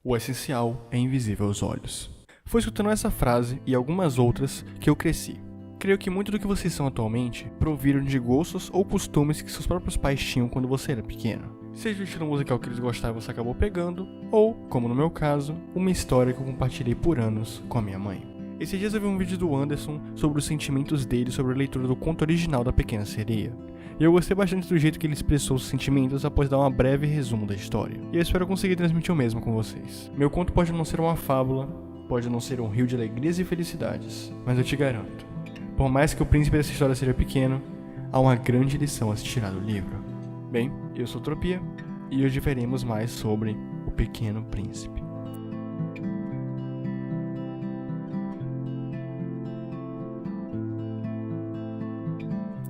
O essencial é invisível aos olhos. Foi escutando essa frase e algumas outras que eu cresci. Creio que muito do que vocês são atualmente proviram de gostos ou costumes que seus próprios pais tinham quando você era pequeno. Seja o estilo musical que eles gostavam e você acabou pegando, ou, como no meu caso, uma história que eu compartilhei por anos com a minha mãe. Esses dias eu vi um vídeo do Anderson sobre os sentimentos dele sobre a leitura do conto original da Pequena Sereia. E eu gostei bastante do jeito que ele expressou os sentimentos após dar um breve resumo da história. E eu espero conseguir transmitir o mesmo com vocês. Meu conto pode não ser uma fábula, pode não ser um rio de alegrias e felicidades, mas eu te garanto, por mais que o príncipe dessa história seja pequeno, há uma grande lição a se tirar do livro. Bem, eu sou Tropia, e hoje veremos mais sobre O Pequeno Príncipe.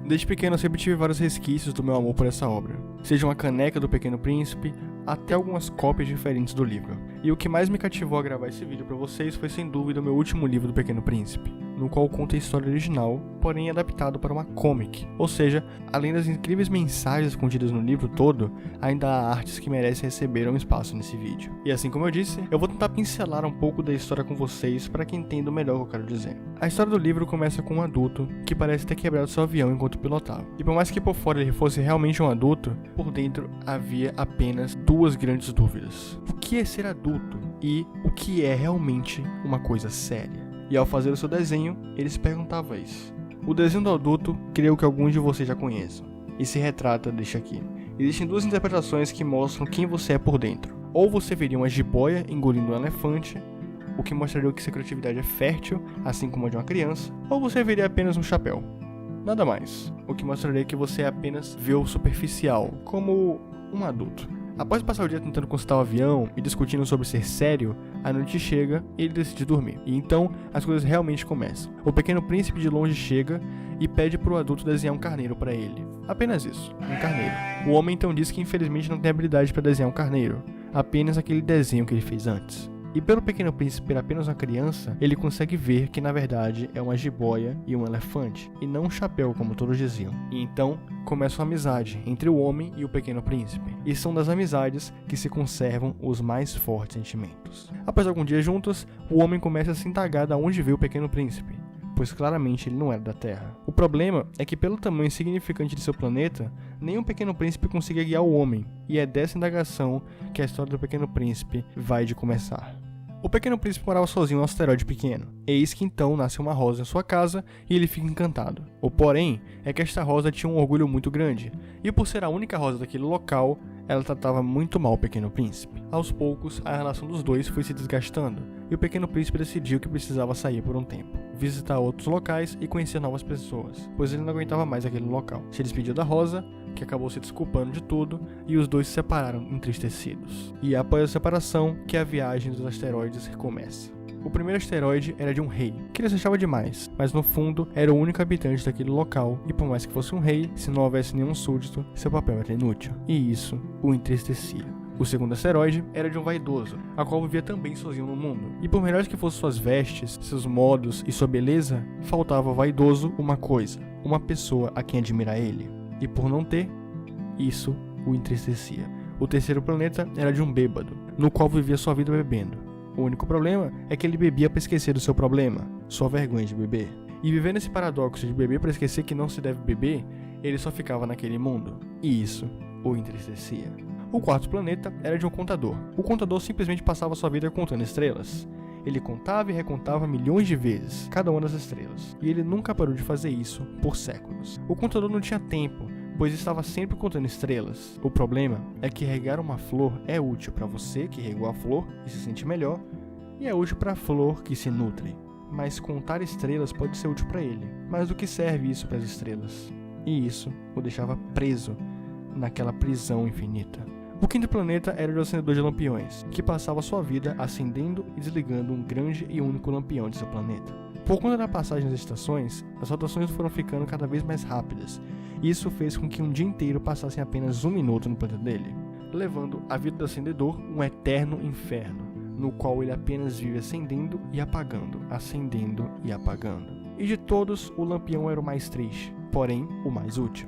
Desde pequeno eu sempre tive vários resquícios do meu amor por essa obra, seja uma caneca do Pequeno Príncipe, até algumas cópias diferentes do livro. E o que mais me cativou a gravar esse vídeo pra vocês foi sem dúvida o meu último livro do Pequeno Príncipe, no qual conta a história original, porém adaptado para uma comic. Ou seja, além das incríveis mensagens contidas no livro todo, ainda há artes que merecem receber um espaço nesse vídeo. E assim como eu disse, eu vou tentar pincelar um pouco da história com vocês para que entendam melhor o que eu quero dizer. A história do livro começa com um adulto que parece ter quebrado seu avião enquanto pilotava. E por mais que por fora ele fosse realmente um adulto, por dentro havia apenas duas grandes dúvidas. O que é ser adulto? E o que é realmente uma coisa séria? E ao fazer o seu desenho, ele se perguntava isso. O desenho do adulto, creio que alguns de vocês já conheçam, e se retrata deste aqui. Existem duas interpretações que mostram quem você é por dentro. Ou você veria uma jiboia engolindo um elefante, o que mostraria que sua criatividade é fértil, assim como a de uma criança, ou você veria apenas um chapéu. Nada mais, o que mostraria que você apenas vê o superficial, como um adulto. Após passar o dia tentando consultar o avião e discutindo sobre ser sério, a noite chega e ele decide dormir. E então, as coisas realmente começam. O Pequeno Príncipe de longe chega e pede para o adulto desenhar um carneiro para ele. Apenas isso, um carneiro. O homem então diz que infelizmente não tem habilidade para desenhar um carneiro, apenas aquele desenho que ele fez antes. E pelo Pequeno Príncipe ser apenas uma criança, ele consegue ver que na verdade é uma jiboia e um elefante, e não um chapéu como todos diziam. E então começa uma amizade entre o homem e o Pequeno Príncipe, e são das amizades que se conservam os mais fortes sentimentos. Após algum dia juntos, o homem começa a se indagar de onde veio o Pequeno Príncipe, pois claramente ele não era da Terra. O problema é que pelo tamanho insignificante de seu planeta, nenhum Pequeno Príncipe conseguia guiar o homem, e é dessa indagação que a história do Pequeno Príncipe vai de começar. O Pequeno Príncipe morava sozinho em um asteroide pequeno. Eis que então nasce uma rosa em sua casa e ele fica encantado. O porém é que esta rosa tinha um orgulho muito grande, e por ser a única rosa daquele local, ela tratava muito mal o Pequeno Príncipe. Aos poucos, a relação dos dois foi se desgastando, e o Pequeno Príncipe decidiu que precisava sair por um tempo, visitar outros locais e conhecer novas pessoas, pois ele não aguentava mais aquele local. Se despediu da rosa, que acabou se desculpando de tudo, e os dois se separaram entristecidos. E é após a separação que a viagem dos asteroides recomeça. O primeiro asteroide era de um rei, que ele se achava demais, mas no fundo era o único habitante daquele local, e por mais que fosse um rei, se não houvesse nenhum súdito, seu papel era inútil, e isso o entristecia. O segundo asteroide era de um vaidoso, a qual vivia também sozinho no mundo. E por melhores que fossem suas vestes, seus modos e sua beleza, faltava ao vaidoso uma coisa, uma pessoa a quem admirar ele. E por não ter, isso o entristecia. O terceiro planeta era de um bêbado, no qual vivia sua vida bebendo. O único problema é que ele bebia para esquecer do seu problema, sua vergonha de beber. E vivendo esse paradoxo de beber para esquecer que não se deve beber, ele só ficava naquele mundo. E isso o entristecia. O quarto planeta era de um contador. O contador simplesmente passava sua vida contando estrelas. Ele contava e recontava milhões de vezes cada uma das estrelas, e ele nunca parou de fazer isso por séculos. O contador não tinha tempo, pois estava sempre contando estrelas. O problema é que regar uma flor é útil para você que regou a flor e se sente melhor, e é útil para a flor que se nutre. Mas contar estrelas pode ser útil para ele. Mas do que serve isso para as estrelas? E isso o deixava preso naquela prisão infinita. O quinto planeta era o acendedor de lampiões, que passava sua vida acendendo e desligando um grande e único lampião de seu planeta. Por conta da passagem das estações, as rotações foram ficando cada vez mais rápidas, e isso fez com que um dia inteiro passasse apenas 1 minuto no planeta dele, levando a vida do acendedor um eterno inferno, no qual ele apenas vive acendendo e apagando, acendendo e apagando. E de todos, o lampião era o mais triste, porém o mais útil,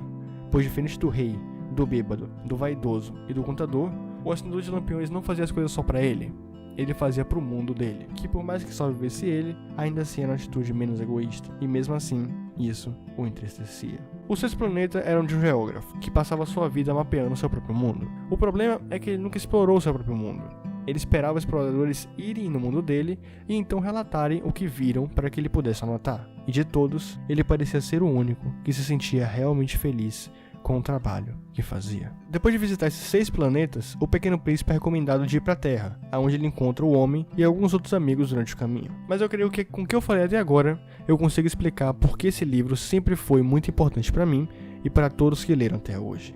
pois diferente do rei, do bêbado, do vaidoso e do contador, o acendedor de lampiões não fazia as coisas só para ele ele fazia pro mundo dele, que por mais que só vivesse ele, ainda assim era uma atitude menos egoísta, e mesmo assim, isso o entristecia. O sexto planeta era de um geógrafo, que passava sua vida mapeando seu próprio mundo. O problema é que ele nunca explorou seu próprio mundo. Ele esperava os exploradores irem no mundo dele e então relatarem o que viram para que ele pudesse anotar. E de todos, ele parecia ser o único que se sentia realmente feliz com o trabalho que fazia. Depois de visitar esses 6 planetas, o Pequeno Príncipe é recomendado de ir para a Terra, onde ele encontra o homem e alguns outros amigos durante o caminho. Mas eu creio que com o que eu falei até agora, eu consigo explicar por que esse livro sempre foi muito importante para mim e para todos que leram até hoje.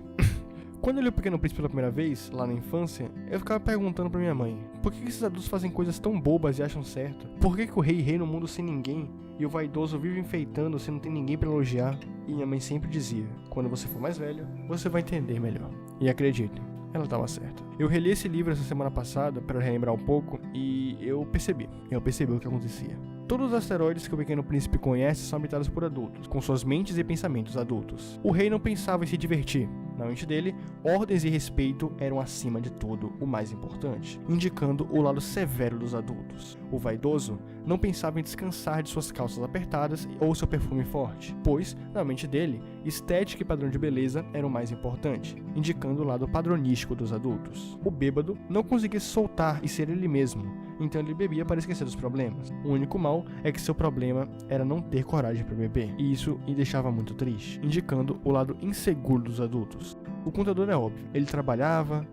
Quando eu li o Pequeno Príncipe pela primeira vez, lá na infância, eu ficava perguntando pra minha mãe, por que esses adultos fazem coisas tão bobas e acham certo? Por que o rei reina no mundo sem ninguém e o vaidoso vive enfeitando se não tem ninguém pra elogiar? E minha mãe sempre dizia, quando você for mais velho, você vai entender melhor. E acreditem, ela estava certa. Eu reli esse livro essa semana passada para relembrar um pouco e eu percebi o que acontecia. Todos os asteroides que o Pequeno Príncipe conhece são habitados por adultos, com suas mentes e pensamentos adultos. O rei não pensava em se divertir. Na mente dele, ordens e respeito eram acima de tudo o mais importante, indicando o lado severo dos adultos. O vaidoso não pensava em descansar de suas calças apertadas ou seu perfume forte, pois, na mente dele, estética e padrão de beleza eram o mais importante, indicando o lado padronístico dos adultos. O bêbado não conseguia se soltar e ser ele mesmo, então ele bebia para esquecer dos problemas. O único mal é que seu problema era não ter coragem para beber, e isso o deixava muito triste, indicando o lado inseguro dos adultos. O contador é óbvio, ele trabalhava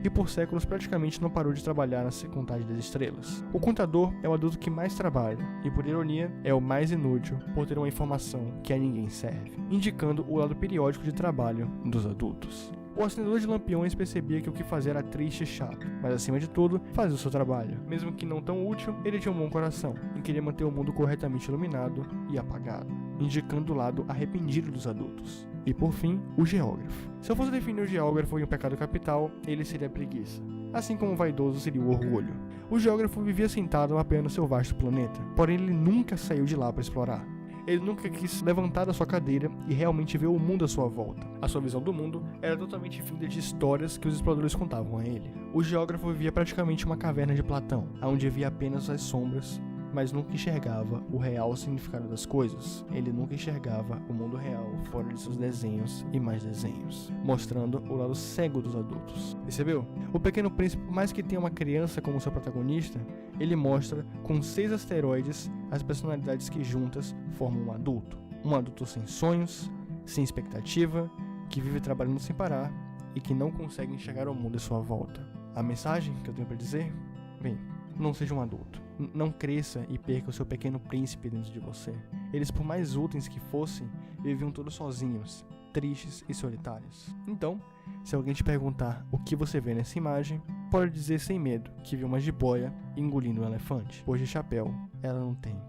e por séculos praticamente não parou de trabalhar na contagem das estrelas. O contador é o adulto que mais trabalha e, por ironia, é o mais inútil por ter uma informação que a ninguém serve, indicando o lado periódico de trabalho dos adultos. O acendedor de lampiões percebia que o que fazia era triste e chato, mas acima de tudo, fazia o seu trabalho. Mesmo que não tão útil, ele tinha um bom coração e queria manter o mundo corretamente iluminado e apagado, indicando o lado arrependido dos adultos. E por fim, o geógrafo. Se eu fosse definir o geógrafo em um pecado capital, ele seria a preguiça, assim como o vaidoso seria o orgulho. O geógrafo vivia sentado mapeando seu vasto planeta, porém ele nunca saiu de lá para explorar. Ele nunca quis levantar da sua cadeira e realmente ver o mundo à sua volta. A sua visão do mundo era totalmente vinda de histórias que os exploradores contavam a ele. O geógrafo vivia praticamente uma caverna de Platão, onde via apenas as sombras, mas nunca enxergava o real significado das coisas. Ele nunca enxergava o mundo real fora de seus desenhos e mais desenhos, mostrando o lado cego dos adultos. Percebeu? O Pequeno Príncipe, por mais que tenha uma criança como seu protagonista, ele mostra com 6 asteroides as personalidades que juntas formam um adulto. Um adulto sem sonhos, sem expectativa, que vive trabalhando sem parar e que não consegue enxergar o mundo à sua volta. A mensagem que eu tenho para dizer? Bem, não seja um adulto. Não cresça e perca o seu pequeno príncipe dentro de você. Eles, por mais úteis que fossem, viviam todos sozinhos, tristes e solitários. Então, se alguém te perguntar o que você vê nessa imagem, pode dizer sem medo que viu uma jiboia engolindo um elefante, pois de chapéu ela não tem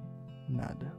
nada.